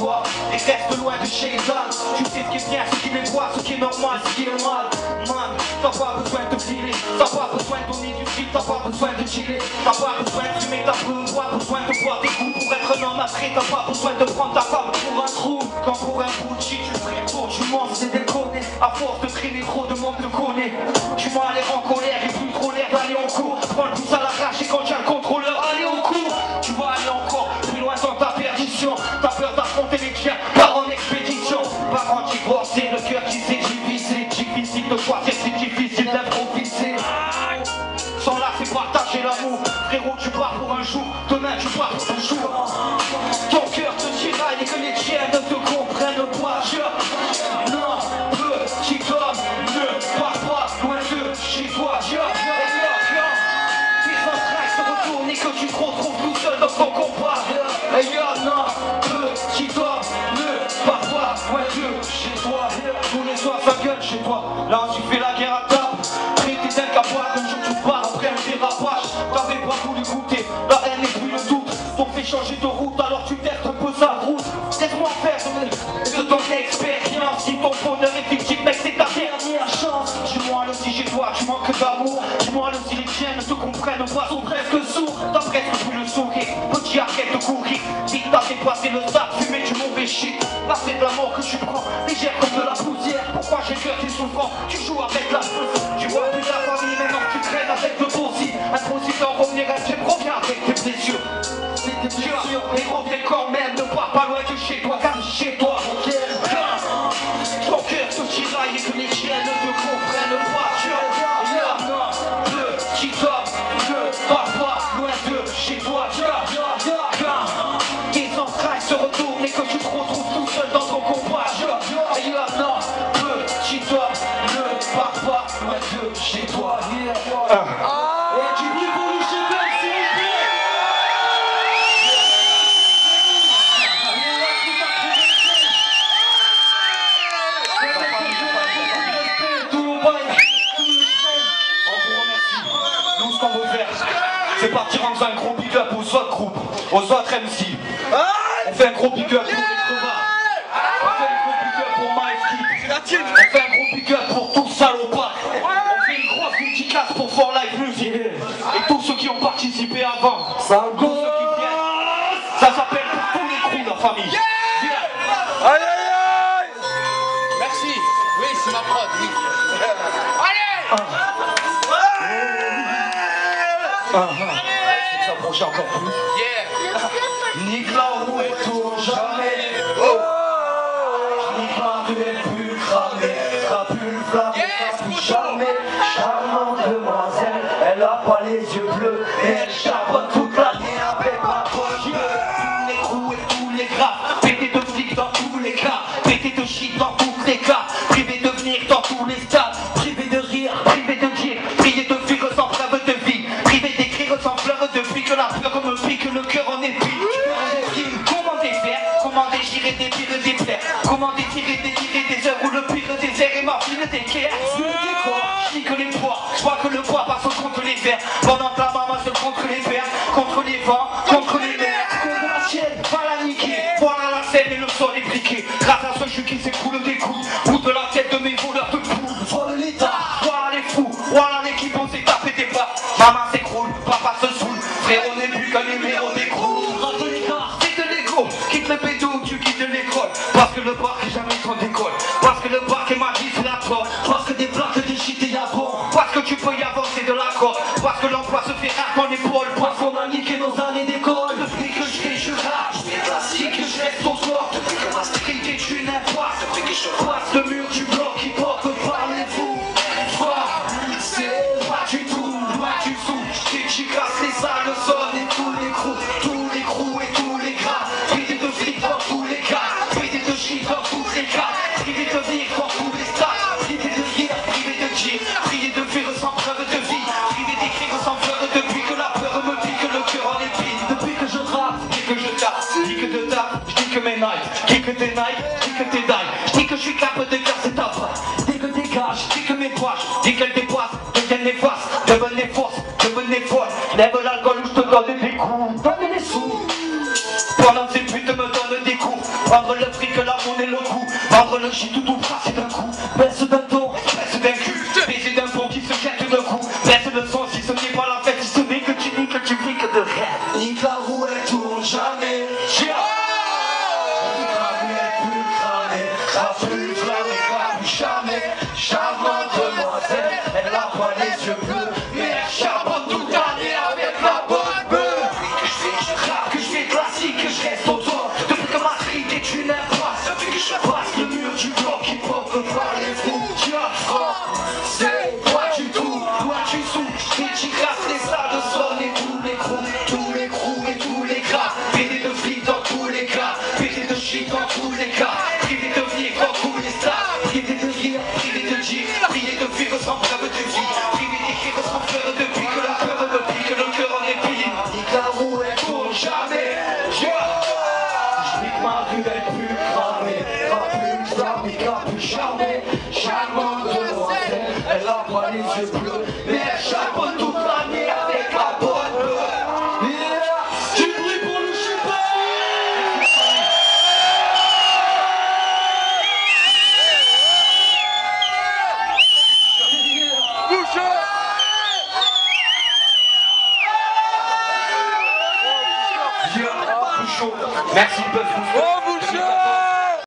toi et reste loin de chez les âmes. Tu sais ce qui est bien, ce qui est droit, ce qui est normal, ce qui est mal. Man, t'as pas besoin de te filer, t'as pas besoin de ton industrie, t'as pas besoin de chiller, t'as pas besoin de fumer ta peau, pas besoin de boire des coups pour être un homme après, t'as pas besoin de prendre ta femme pour un trou. Quand pour un bullshit tu ferais trop, tu mens, c'est déconné. À force de traîner trop de monde te connaît. Tu m'as l'air en colère et plus trop l'air d'aller en cours. Prends le pouce à l'arrache et quand tu as le contrôleur, allez au cours. Tu vas aller encore plus loin dans ta perdition. T'as peur d'affronter les tiens, pars en expédition. Parents divorcés, le cœur qui s'est divisé. Difficile de choisir, c'est difficile d'improviser. Sans là c'est partager l'amour. Frérot tu pars pour un jour, demain tu pars pour toujours. Ton cœur te tiraille et que les tiens ne te comprennent pas. Non, petit homme, ne pars pas loin de chez toi. Tes entrailles se retournent et que tu te retrouves tout seul dans ton combat. Non, petit homme, ne pars pas loin de chez toi. Tous les soirs ça gueule chez toi. Là tu fais la guerre à table. Traité d'incapable, un jour tu pars après un dérapage. T'avais pas voulu goûter, la haine et puis le doute t'ont fait changer de route, alors tu perds un peu sa route. Laisse-moi faire de ton expérience. Si ton bonheur est fictif, mec, c'est ta dernière chance. Dis-moi le si chez toi, tu manques d'amour. Dis-moi le si les tiens ne te comprennent pas, sont presque sourds. T'as presque plus le sourire, petit arrête de courir. Si t'as dépassé le sable, fumé du mauvais shit. Là c'est de la mort que tu prends, légère comme de la poussière. Pourquoi j'ai le cœur qui est souffrant, tu joues avec la tu vois plus ta famille, maintenant tu traînes avec le boursier. Impossible d'en revenir, tu reviens avec tes blessures. Mais reviens quand même, ne pars pas loin de chez toi, car chez toi, ton cœur te tiraille et que les chiens ne te comprennent pas. Petit homme, ne pars pas loin de chez toi. Tes entrailles se retournent et que tu te retrouves tout seul dans ton combat. Petit homme, ne pars pas loin de chez toi. Et tu dis pour nous chez toi, s'il vous plaît. C'est partir en faisant un gros big up aux autres groupes, aux autres MC. On fait un gros big up pour les crevards. On fait un gros big up pour Maïski. On fait un gros big up pour tous salopards. On fait une grosse dédicace pour For Life Music. Et tous ceux qui ont participé avant. Tous ceux qui viennent. Ça s'appelle pour tous les crews, la famille. Aïe aïe aïe. Merci. Oui, c'est ma prod, oui. Allez. S'approcher encore plus. Yeah. Nique la roue et tourne jamais. Nique ma rue et plus cramée. Sera plus le flamme, sera plus jamais. Charmante demoiselle, elle a pas les yeux bleus. Et elle charbonne toute l'année avec ma poche bleue. Tous les crews et tous les gras. Pété de flics dans tous les cas. Pété de shit dans tous les cas. Privé de venir dans tous les stades. Privé de rire, privé de dire. Privé de vivre sans preuve de vie. Privé d'écrire sans fleur depuis que la peur me pique le cœur en épine. Comment défaire, comment déchirer des pires des plaies. Comment détirer, délirer des heures où le pire des airs et ma file d'équerre. Je dis que les poids, je vois que le poids passe contre les verres. Pendant que la maman se contre les verres, contre les vents, contre les mers. Contre la chienne, va la niquer. Voilà la scène et le sol est briqué. Grâce à ce jeu qui s'écoule des coups. Ou de la tête de mes voleurs de poules. Voilà l'état, voilà les fous, voilà l'équipe, on s'est tapé des bas. Maman s'écroule, papa se saoule. Frère, on n'est plus qu'un numéro d'écrou. Rate l'écart, quitte l'égo, quitte le pédo, tu quittes l'école. Parce que le parc est jamais son décolle. Parce que le parc est ma vie, c'est la porte. Parce que des plaques, des shit et y'a bon. Parce que tu peux y avancer de la corde. Parce que l'emploi se fait à ton épaule. Parce qu'on a niqué nos années d'école. Depuis que je fais, je rage. Classique, je reste au sport. Depuis que ma street est une impasse. Depuis que je passe le mur du bloc qui porte par les fous. C'est pas du tout, loin du sous. Tu casses les salles, le son et tous les crews et tous les gras. Privé de flics dans tous les cas. Privé de shit dans tous les cas. Privé de venir dans tous les stades. Privé de rire, privé de dire. Privé de vivre sans preuve de vie. Privé d'écrire sans fleur depuis que la peur me pique le cœur en épine. Depuis que je trappe, dis que je tape. Dis que de tape, je dis que mes Nike. Dis que tes Nike, dis que tes dailles. Dis que je suis capable de casser ta part. Dis que tes gages, dis que mes poches. Dis qu'elles dépassent, deviennent néfastes. Devenez force, devenez folle. Lève l'alcool ou je te donne des coups. Donne des sous. Pendant que ces putes me donnent des coups. Prendre Andrologie tout au brassé d'un coup, baisse d'un ton, baisse d'un cul, baiser d'un pont qui se jette d'un coup, baisse le son si ce n'est pas la fête, si ce n'est que tu niques, que tu piques de rêve. Nique la roue, elle tourne jamais. Jamais, charmante demoiselle, elle a pas les yeux bleus, mais elle charbonne toute l'année avec la bonne beuh. Que je fais, que je fais classique, que je reste autour, depuis que ma street est une impasse, depuis que je passe le mur du bloc qui pop par les fous. C'est toi tu tout, toi tu sous, et tu casses les salles de son et tous les crews et tous les gras, pédé de flics dans tous les cas, pédé de shit dans tous les cas, privé de vie dans tous les stars. Privé de rire, privé de dire, privé de vivre sans preuve de vie, privé d'écrire sans fleur de vie, que le cœur me pique, que le cœur en épine. Nique la roue, elle tourne jamais. Je nique ma rue, elle pue cramée, plus flammée, plus charmée, charmante demoiselle, elle a pas les yeux bleus, mais elle charbonne toute l'année avec la bonne beuh. Yeah, du bruit pour le super. Merci, Buzz.